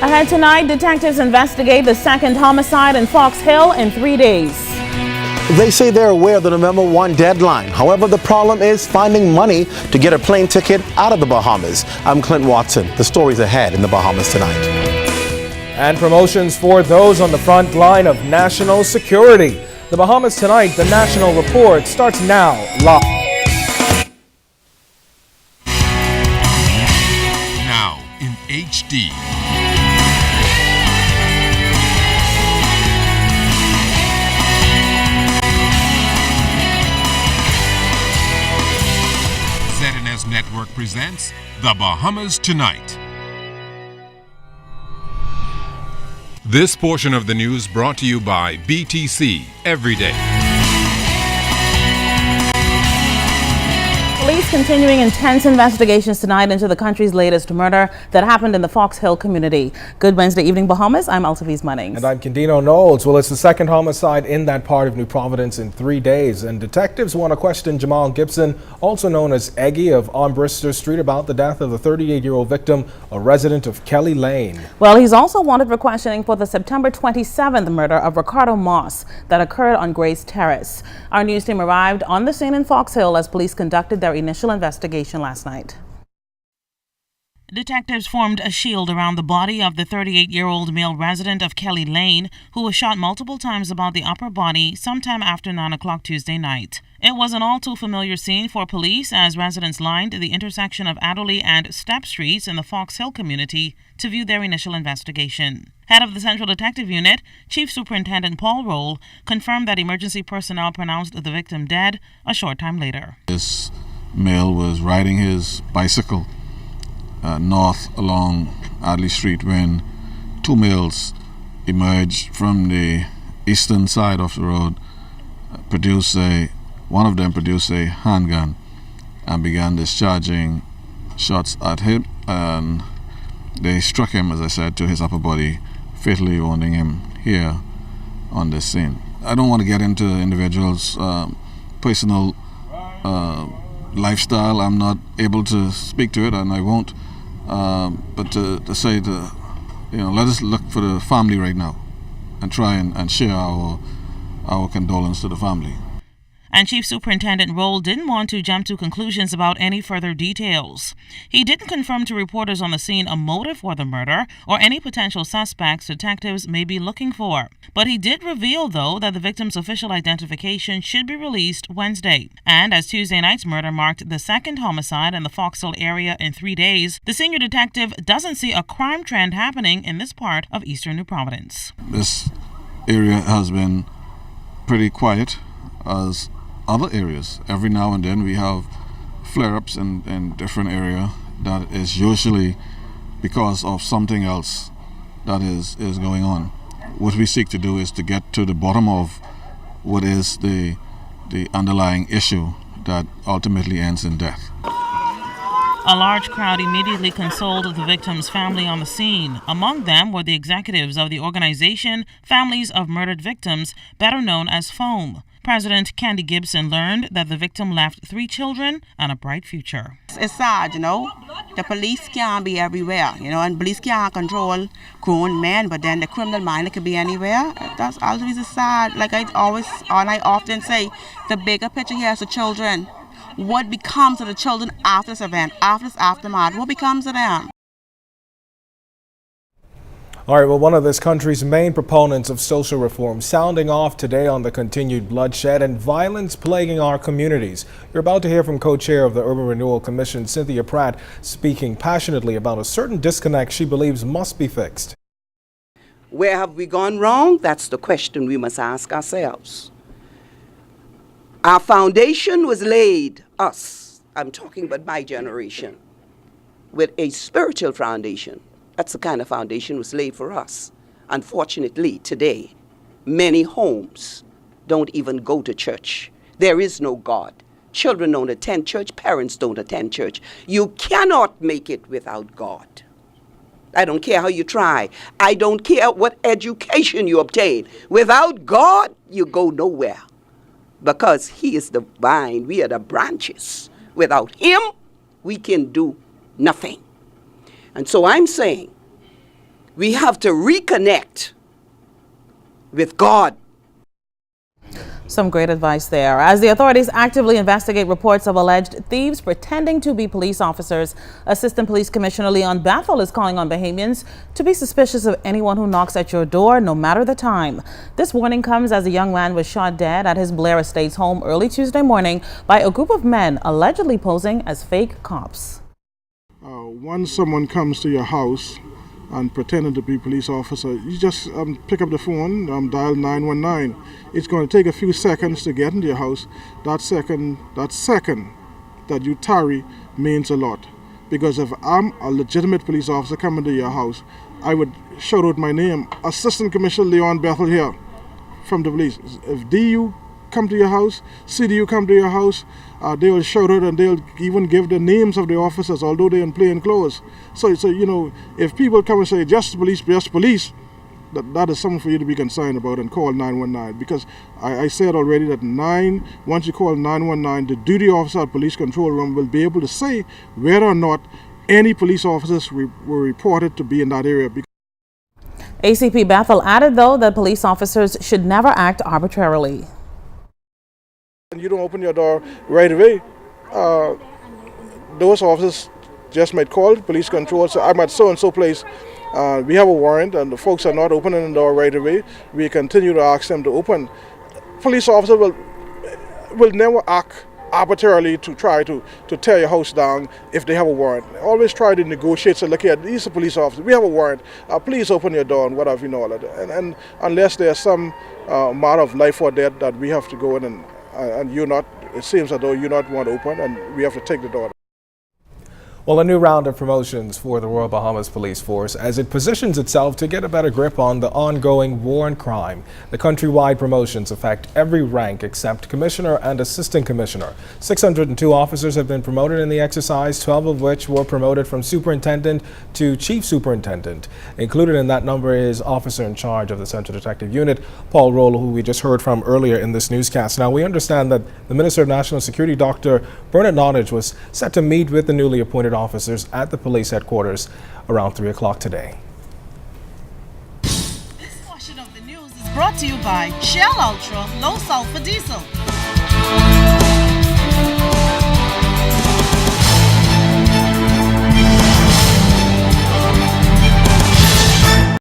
Ahead tonight, detectives investigate the second homicide in Fox Hill in 3 days. They say they're aware of the November 1 deadline. However, the problem is finding money to get a plane ticket out of the Bahamas. I'm Clint Watson. The story's ahead in the Bahamas tonight. And promotions for those on the front line of national security. The Bahamas tonight, the National Report starts now live. Now in HD. ZNS Network presents The Bahamas Tonight. This portion of the news brought to you by BTC Every Day. Police continuing intense investigations tonight into the country's latest murder that happened in the Fox Hill community. Good Wednesday evening, Bahamas. I'm Altaviz Munnings. And I'm Candino Knowles. Well, it's the second homicide in that part of New Providence in 3 days. And detectives want to question Jamal Gibson, also known as Eggy of Armbruster Street, about the death of the 38-year-old victim, a resident of Kelly Lane. Well, he's also wanted for questioning for the September 27th murder of Ricardo Moss that occurred on Grace Terrace. Our news team arrived on the scene in Fox Hill as police conducted their initial investigation last night. Detectives formed a shield around the body of the 38-year-old male resident of Kelly Lane, who was shot multiple times about the upper body sometime after 9 o'clock Tuesday night. It was an all-too-familiar scene for police as residents lined the intersection of Adderley and Step Streets in the Fox Hill community to view their initial investigation. Head of the Central Detective Unit, Chief Superintendent Paul Roll, confirmed that emergency personnel pronounced the victim dead a short time later. This male was riding his bicycle north along Adderley Street when two males emerged from the eastern side of the road, one of them produced a handgun and began discharging shots at him, and they struck him, as I said, to his upper body, fatally wounding him here on the scene. I don't want to get into the individual's personal lifestyle. I'm not able to speak to it, and I won't. But to say, let us look for the family right now and try and share our condolence to the family. And Chief Superintendent Roll didn't want to jump to conclusions about any further details. He didn't confirm to reporters on the scene a motive for the murder or any potential suspects detectives may be looking for. But he did reveal, though, that the victim's official identification should be released Wednesday. And as Tuesday night's murder marked the second homicide in the Fox Hill area in 3 days, the senior detective doesn't see a crime trend happening in this part of eastern New Providence. This area has been pretty quiet as other areas. Every now and then we have flare-ups in different area that is usually because of something else that is going on. What we seek to do is to get to the bottom of what is the underlying issue that ultimately ends in death. A large crowd immediately consoled the victim's family on the scene. Among them were the executives of the organization Families of Murdered Victims, better known as FOAM. President Candy Gibson learned that the victim left 3 children and a bright future. It's sad, The police can't be everywhere, and police can't control grown men, but then the criminal mind could be anywhere. That's always sad. Like I often say, the bigger picture here is the children. What becomes of the children after this event, after this aftermath? What becomes of them? All right, well, one of this country's main proponents of social reform sounding off today on the continued bloodshed and violence plaguing our communities. You're about to hear from co-chair of the Urban Renewal Commission, Cynthia Pratt, speaking passionately about a certain disconnect she believes must be fixed. Where have we gone wrong? That's the question we must ask ourselves. Our foundation was laid, I'm talking about my generation, with a spiritual foundation. That's the kind of foundation was laid for us. Unfortunately, today, many homes don't even go to church. There is no God. Children don't attend church. Parents don't attend church. You cannot make it without God. I don't care how you try. I don't care what education you obtain. Without God, you go nowhere. Because He is the vine, we are the branches. Without Him, we can do nothing. And so I'm saying, We have to reconnect with God. Some great advice there. As the authorities actively investigate reports of alleged thieves pretending to be police officers, Assistant Police Commissioner Leon Bethel is calling on Bahamians to be suspicious of anyone who knocks at your door, no matter the time. This warning comes as a young man was shot dead at his Blair Estates home early Tuesday morning by a group of men allegedly posing as fake cops. Once someone comes to your house and pretending to be a police officer, you just pick up the phone, dial 919. It's going to take a few seconds to get into your house. That second that you tarry means a lot. Because if I'm a legitimate police officer coming to your house, I would shout out my name, Assistant Commissioner Leon Bethel here from the police. If DU come to your house, CDU come to your house, they will shout out and they'll even give the names of the officers, although they're in plain clothes. So you know, if people come and say, just police, that is something for you to be concerned about and call 919. Because I said already that once you call 919, the duty officer at police control room will be able to say whether or not any police officers were reported to be in that area. ACP Bethel added, though, that police officers should never act arbitrarily. And you don't open your door right away, those officers just might call police control, so I'm at so-and-so place, we have a warrant and the folks are not opening the door right away. We continue to ask them to open. Police officer will never act arbitrarily to try to tear your house down if they have a warrant. Always try to negotiate, so look here, these are police officers, we have a warrant, please open your door and whatever, you know, and unless there's some matter of life or death that we have to go in and you're not, it seems as though you not want to open and we have to take the door. Well, a new round of promotions for the Royal Bahamas Police Force as it positions itself to get a better grip on the ongoing war on crime. The countrywide promotions affect every rank except Commissioner and Assistant Commissioner. 602 officers have been promoted in the exercise, 12 of which were promoted from Superintendent to Chief Superintendent. Included in that number is Officer in Charge of the Central Detective Unit, Paul Roll, who we just heard from earlier in this newscast. Now, we understand that the Minister of National Security, Dr. Bernard Nottage, was set to meet with the newly appointed officers at the police headquarters around 3 o'clock today. This portion of the news is brought to you by Shell Ultra Low Sulfur Diesel.